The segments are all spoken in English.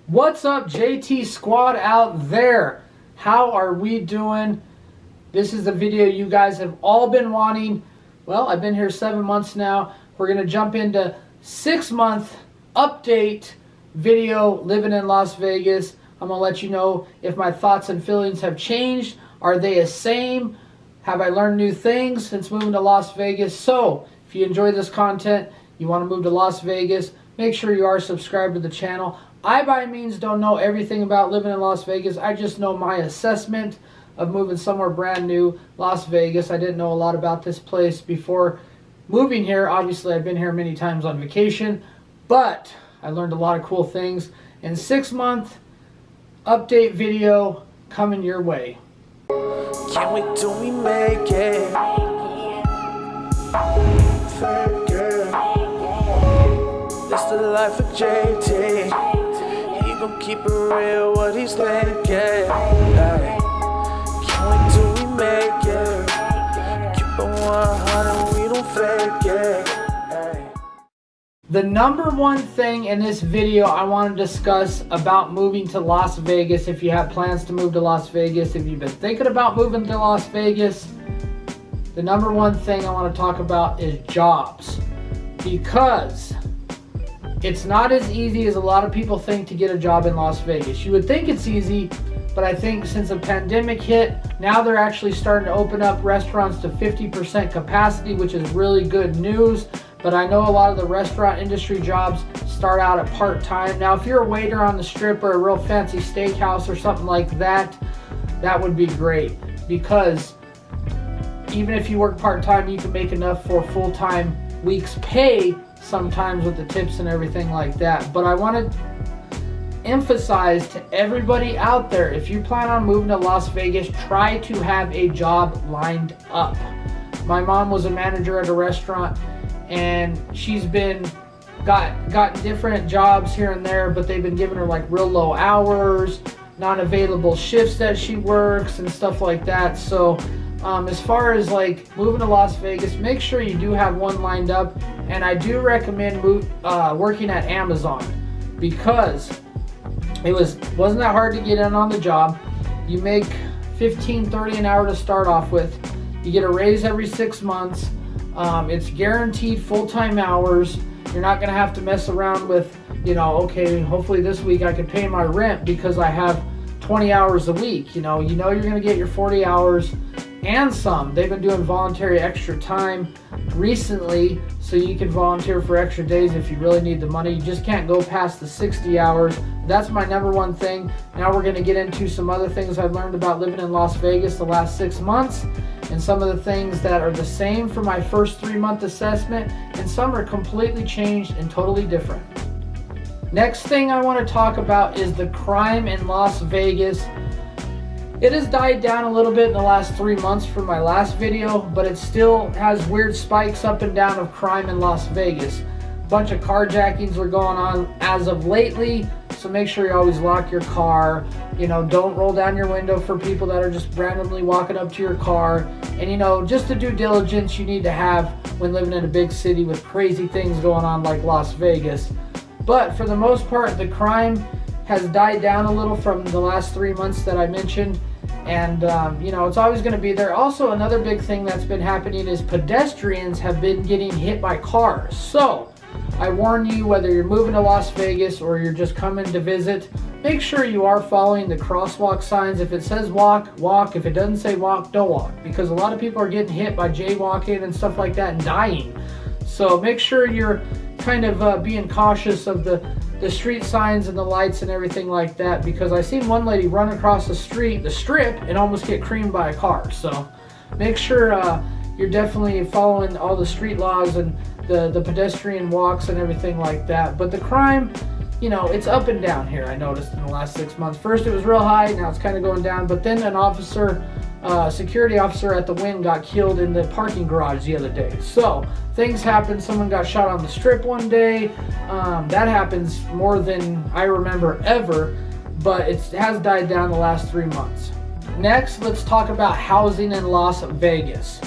What's up, JT squad out there? How are we doing? This is the video you guys have all been wanting. Well, I've been here 7 months now. We're going to jump into 6-month update video living in Las Vegas. I'm going to let you know if my thoughts and feelings have changed. Are they the same? Have I learned new things since moving to Las Vegas? So, if you enjoy this content, you want to move to Las Vegas, make sure you are subscribed to the channel. I, by means, don't know everything about living in Las Vegas. I just know my assessment of moving somewhere brand new, Las Vegas. I didn't know a lot about this place before moving here. Obviously, I've been here many times on vacation, but I learned a lot of cool things. And 6-month update video coming your way. Can't wait till we make it. Fake it. It's the life of JT. He gon' keep it real, what he's thinking. Hey. Can't wait till we make it. Keep it 100, we don't fake it. Hey. The number one thing in this video I want to discuss about moving to Las Vegas, if you have plans to move to Las Vegas, if you've been thinking about moving to Las Vegas, the number one thing I want to talk about is jobs. Because it's not as easy as a lot of people think to get a job in Las Vegas. You would think it's easy, but I think since the pandemic hit, now they're actually starting to open up restaurants to 50% capacity, which is really good news. But I know a lot of the restaurant industry jobs start out at part-time. Now, if you're a waiter on the Strip or a real fancy steakhouse or something like that, that would be great. Because even if you work part-time, you can make enough for a full-time week's pay sometimes with the tips and everything like that. But I want to emphasize to everybody out there, if you plan on moving to Las Vegas, try to have a job lined up. My mom was a manager at a restaurant, and she's gotten different jobs here and there, but they've been giving her like real low hours, non-available shifts that she works and stuff like that. So as far as like moving to Las Vegas, make sure you do have one lined up. And I do recommend working at Amazon, because it wasn't that hard to get in on the job. You make $15-30 an hour to start off with. You get a raise every 6 months. It's guaranteed full-time hours. You're not going to have to mess around with, okay, hopefully this week I can pay my rent because I have 20 hours a week. You know you're going to get your 40 hours and some. They've been doing voluntary extra time recently, so you can volunteer for extra days if you really need the money. You just can't go past the 60 hours. That's my number one thing. Now we're going to get into some other things I've learned about living in Las Vegas the last 6 months, and some of the things that are the same for my first 3-month assessment, and some are completely changed and totally different. Next thing I want to talk about is the crime in Las Vegas. It has died down a little bit in the last 3 months from my last video, but it still has weird spikes up and down of crime in Las Vegas. A bunch of carjackings are going on as of lately, so make sure you always lock your car. Don't roll down your window for people that are just randomly walking up to your car. And just the due diligence you need to have when living in a big city with crazy things going on like Las Vegas. But for the most part, the crime has died down a little from the last 3 months that I mentioned. And, it's always going to be there. Also, another big thing that's been happening is pedestrians have been getting hit by cars. So, I warn you, whether you're moving to Las Vegas or you're just coming to visit, make sure you are following the crosswalk signs. If it says walk, walk. If it doesn't say walk, don't walk. Because a lot of people are getting hit by jaywalking and stuff like that and dying. So, make sure you're kind of being cautious of the street signs and the lights and everything like that, because I seen one lady run across the strip, and almost get creamed by a car. So make sure you're definitely following all the street laws and the pedestrian walks and everything like that. But the crime, it's up and down here, I noticed in the last 6 months. First it was real high, now it's kind of going down. But then an security officer at the Wynn got killed in the parking garage the other day. So things happen. Someone got shot on the Strip one day. That happens more than I remember ever, but it has died down the last 3 months. Next, let's talk about housing in Las Vegas.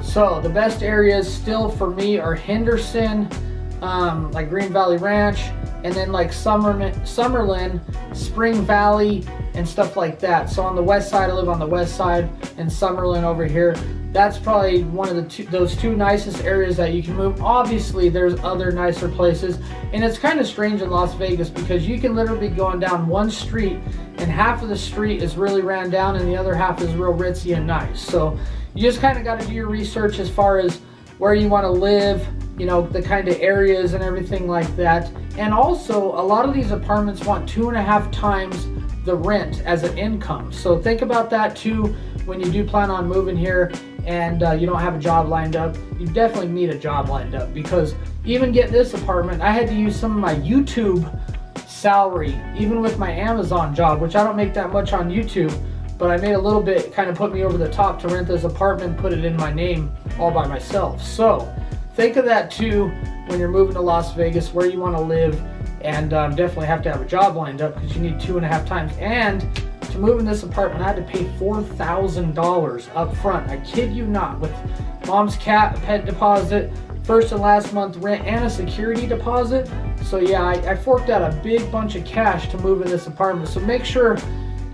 So the best areas still for me are Henderson, like Green Valley Ranch, and then like Summerlin, Spring Valley, and stuff like that. So on the west side, I live on the west side, and Summerlin over here. That's probably one of those two nicest areas that you can move. Obviously, there's other nicer places, and it's kind of strange in Las Vegas because you can literally be going down one street, and half of the street is really ran down, and the other half is real ritzy and nice. So you just kind of got to do your research as far as where you want to live, you know, the kind of areas and everything like that. And also, a lot of these apartments want 2.5 times the rent as an income. So think about that too when you do plan on moving here and you don't have a job lined up. You definitely need a job lined up, because even getting this apartment, I had to use some of my YouTube salary, even with my Amazon job, which I don't make that much on YouTube, but I made a little bit, kind of put me over the top to rent this apartment, put it in my name all by myself. So think of that too when you're moving to Las Vegas, where you want to live, and definitely have to have a job lined up because you need 2.5 times. And to move in this apartment, I had to pay $4,000 up front. I kid you not, with mom's pet deposit, first and last month rent, and a security deposit. So yeah, I forked out a big bunch of cash to move in this apartment. So make sure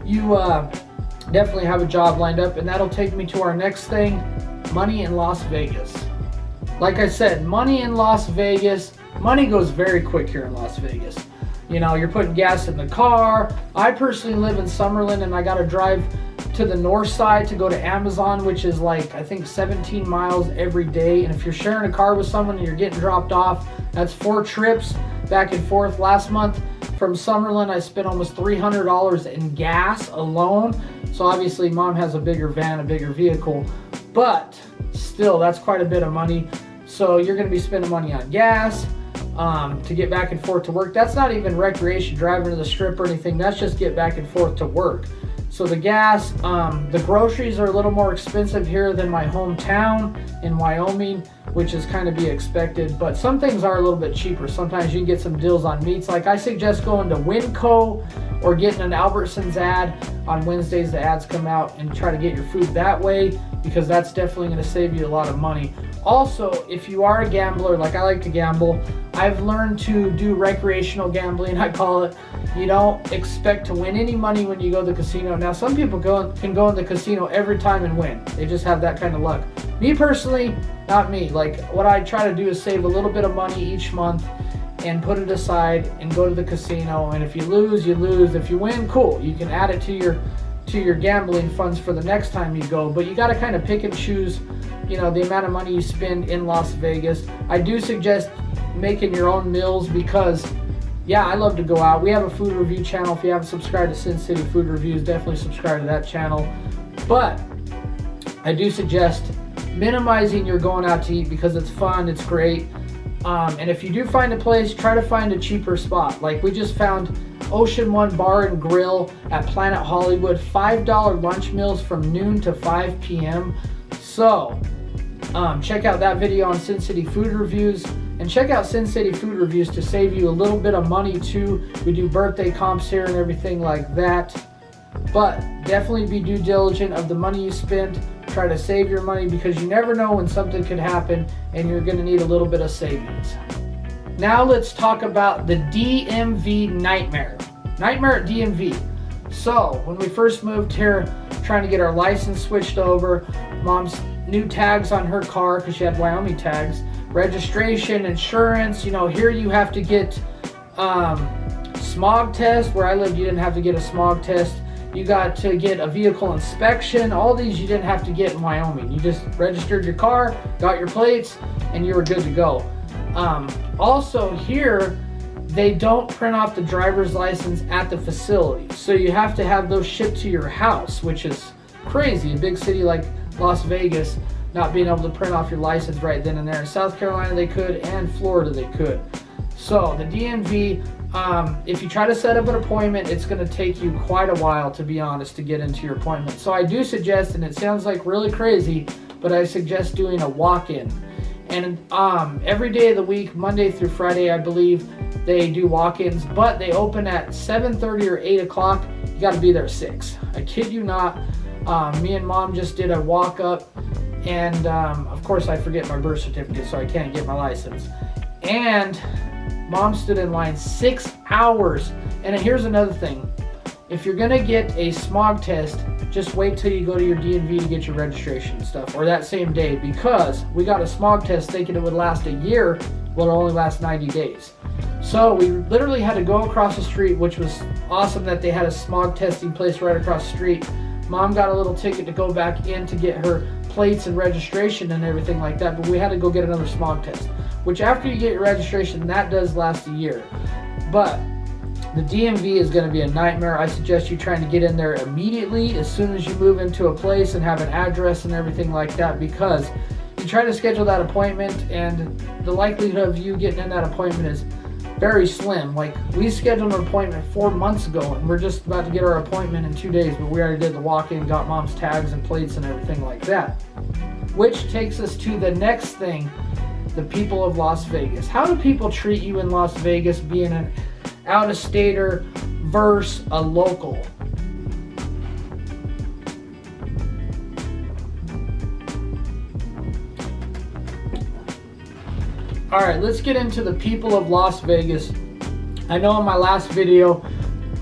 you definitely have a job lined up, and that'll take me to our next thing, money in Las Vegas. Like I said, money in Las Vegas, money goes very quick here in Las Vegas. You know, you're putting gas in the car. I personally live in Summerlin, and I got to drive to the north side to go to Amazon, which is like, I think 17 miles every day. And if you're sharing a car with someone and you're getting dropped off, that's 4 trips back and forth. Last month from Summerlin, I spent almost $300 in gas alone. So obviously mom has a bigger van, a bigger vehicle, but still that's quite a bit of money. So you're going to be spending money on gas to get back and forth to work. That's not even recreation, driving to the strip or anything. That's just get back and forth to work. So the gas, the groceries are a little more expensive here than my hometown in Wyoming, which is kind of be expected, but some things are a little bit cheaper. Sometimes you can get some deals on meats. Like I suggest going to Winco or getting an Albertsons ad on Wednesdays. The ads come out, and try to get your food that way, because that's definitely going to save you a lot of money. Also, if you are a gambler, like I like to gamble, I've learned to do recreational gambling, I call it. You don't expect to win any money when you go to the casino. Now, some people can go in the casino every time and win. They just have that kind of luck. Me personally, not me. Like, what I try to do is save a little bit of money each month and put it aside and go to the casino. And if you lose, you lose. If you win, cool. You can add it to your gambling funds for the next time you go. But you got to kind of pick and choose, you know, the amount of money you spend in Las Vegas. I do suggest making your own meals, because yeah, I love to go out. We have a food review channel. If you haven't subscribed to Sin City Food Reviews, definitely subscribe to that channel. But I do suggest minimizing your going out to eat, because it's fun, it's great. And if you do find a place, try to find a cheaper spot. Like we just found Ocean One Bar and Grill at Planet Hollywood, $5 lunch meals from noon to 5 p.m. So check out that video on Sin City Food Reviews, and check out Sin City Food Reviews to save you a little bit of money too. We do birthday comps here and everything like that. But definitely be due diligent of the money you spend. Try to save your money, because you never know when something could happen and you're going to need a little bit of savings. Now let's talk about the DMV nightmare. Nightmare at DMV. So when we first moved here, trying to get our license switched over, mom's new tags on her car because she had Wyoming tags, registration, insurance. You know, here you have to get smog test. Where I lived, you didn't have to get a smog test. You got to get a vehicle inspection. All these you didn't have to get in Wyoming. You just registered your car, got your plates, and you were good to go. Also here, they don't print off the driver's license at the facility. So you have to have those shipped to your house, which is crazy. A big city like Las Vegas, not being able to print off your license right then and there. In South Carolina they could, and Florida they could. So the DMV, if you try to set up an appointment, it's going to take you quite a while, to be honest, to get into your appointment. So I do suggest, and it sounds like really crazy, but I suggest doing a walk-in. And every day of the week, Monday through Friday, I believe, they do walk-ins, but they open at 7:30 or 8 o'clock. You got to be there at 6. I kid you not. Me and mom just did a walk-up, and of course I forget my birth certificate, so I can't get my license. And mom stood in line 6 hours. And here's another thing. If you're gonna get a smog test, just wait till you go to your DMV to get your registration and stuff, or that same day, because we got a smog test thinking it would last a year, well, it only lasts 90 days. So we literally had to go across the street, which was awesome that they had a smog testing place right across the street. Mom got a little ticket to go back in to get her plates and registration and everything like that, but we had to go get another smog test, which after you get your registration, that does last a year. But the DMV is going to be a nightmare. I suggest you trying to get in there immediately as soon as you move into a place and have an address and everything like that, because you try to schedule that appointment and the likelihood of you getting in that appointment is very slim. Like, we scheduled an appointment 4 months ago and we're just about to get our appointment in 2 days, but we already did the walk-in, got mom's tags and plates and everything like that. Which takes us to the next thing, the people of Las Vegas. How do people treat you in Las Vegas being an out-of-stater versus a local? Alright, let's get into the people of Las Vegas. I know in my last video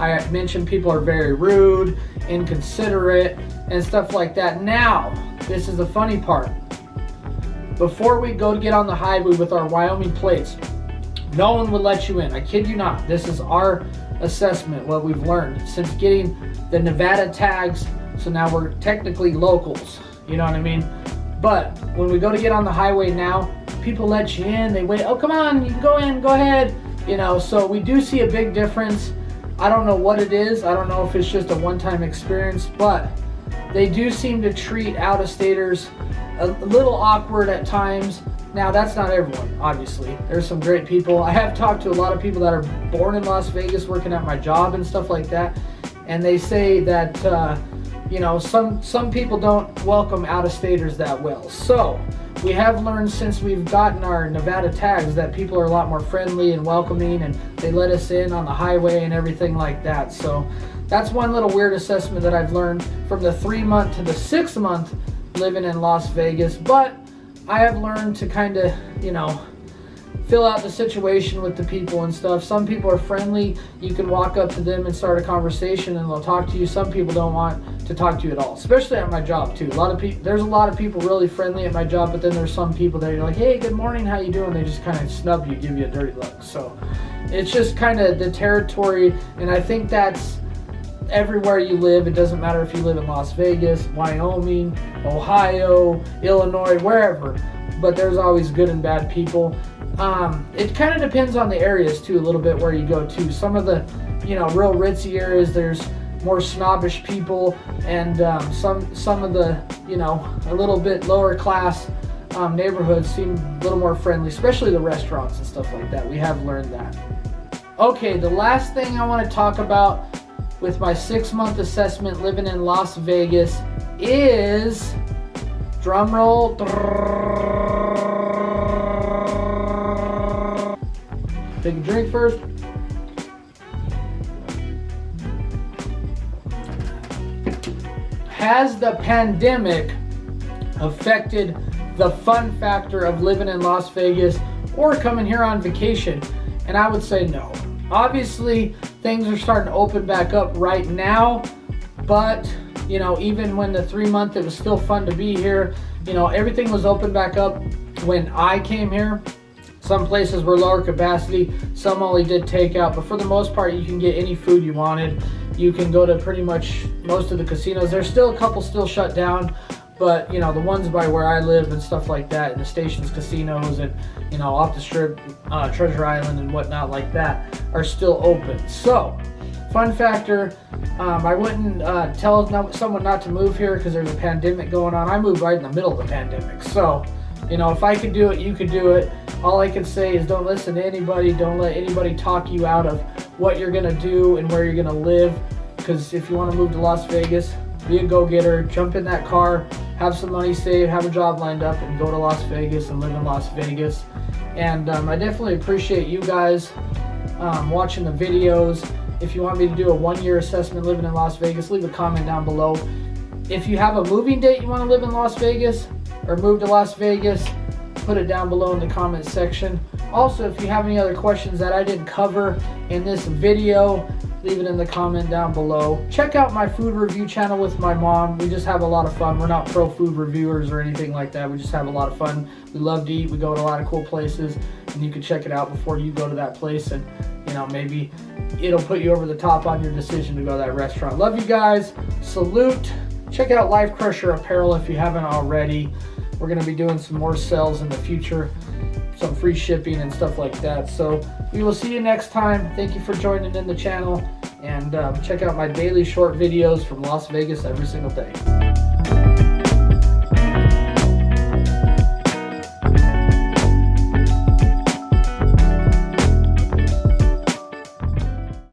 I mentioned people are very rude, inconsiderate, and stuff like that. Now, this is the funny part. Before we go to get on the highway with our Wyoming plates, no one would let you in. I kid you not. This is our assessment, what we've learned since getting the Nevada tags. So now we're technically locals, you know what I mean? But when we go to get on the highway now, people let you in. They wait, oh, come on, you can go in, go ahead. You know, so we do see a big difference. I don't know what it is. I don't know if it's just a one-time experience, but they do seem to treat out-of-staters a little awkward at times. Now, that's not everyone, obviously. There's some great people. I have talked to a lot of people that are born in Las Vegas, working at my job and stuff like that, and they say that, you know, some people don't welcome out-of-staters that well. So we have learned since we've gotten our Nevada tags that people are a lot more friendly and welcoming, and they let us in on the highway and everything like that. So that's one little weird assessment that I've learned from the 3-month to the 6-month living in Las Vegas. But I have learned to kind of, you know, fill out the situation with the people and stuff. Some people are friendly. You can walk up to them and start a conversation and they'll talk to you. Some people don't want to talk to you at all, especially at my job too. There's a lot of people really friendly at my job, but then there's some people that you're like, hey, good morning, how you doing? They just kind of snub you, give you a dirty look. So it's just kind of the territory, and I think that's everywhere you live. It doesn't matter if you live in Las Vegas, Wyoming, Ohio, Illinois, wherever, but there's always good and bad people. It kind of depends on the areas too, a little bit where you go to. Some of the, you know, real ritzy areas, there's more snobbish people, and some of the, you know, a little bit lower class neighborhoods seem a little more friendly, especially the restaurants and stuff like that. We have learned that. Okay, the last thing I want to talk about with my 6-month assessment living in Las Vegas is, drum roll, take a drink first. Has the pandemic affected the fun factor of living in Las Vegas or coming here on vacation? And I would say no. Obviously, things are starting to open back up right now, but you know, even when the 3-month, it was still fun to be here. You know, everything was open back up when I came here. Some places were lower capacity, some only did takeout, but for the most part, you can get any food you wanted. You can go to pretty much most of the casinos. There's still a couple still shut down, but you know, the ones by where I live and stuff like that, and the Stations casinos and, you know, off the strip, Treasure Island and whatnot like that are still open. So, fun factor, I wouldn't tell someone not to move here because there's a pandemic going on. I moved right in the middle of the pandemic. So, you know, if I could do it, you could do it. All I can say is don't listen to anybody. Don't let anybody talk you out of what you're going to do and where you're going to live. Because if you want to move to Las Vegas, be a go-getter, jump in that car, have some money saved, have a job lined up, and go to Las Vegas and live in Las Vegas. And I definitely appreciate you guys watching the videos. If you want me to do a 1-year assessment living in Las Vegas, leave a comment down below. If you have a moving date you want to live in Las Vegas or move to Las Vegas, put it down below in the comment section. Also, if you have any other questions that I didn't cover in this video, leave it in the comment down below. Check out my food review channel with my mom. We just have a lot of fun. We're not pro food reviewers or anything like that. We just have a lot of fun. We love to eat. We go to a lot of cool places, and you can check it out before you go to that place, and you know, maybe it'll put you over the top on your decision to go to that restaurant. Love you guys. Salute. Check out Life Crusher Apparel if you haven't already. We're going to be doing some more sales in the future, some free shipping and stuff like that. So we will see you next time. Thank you for joining in the channel, and check out my daily short videos from Las Vegas every single day.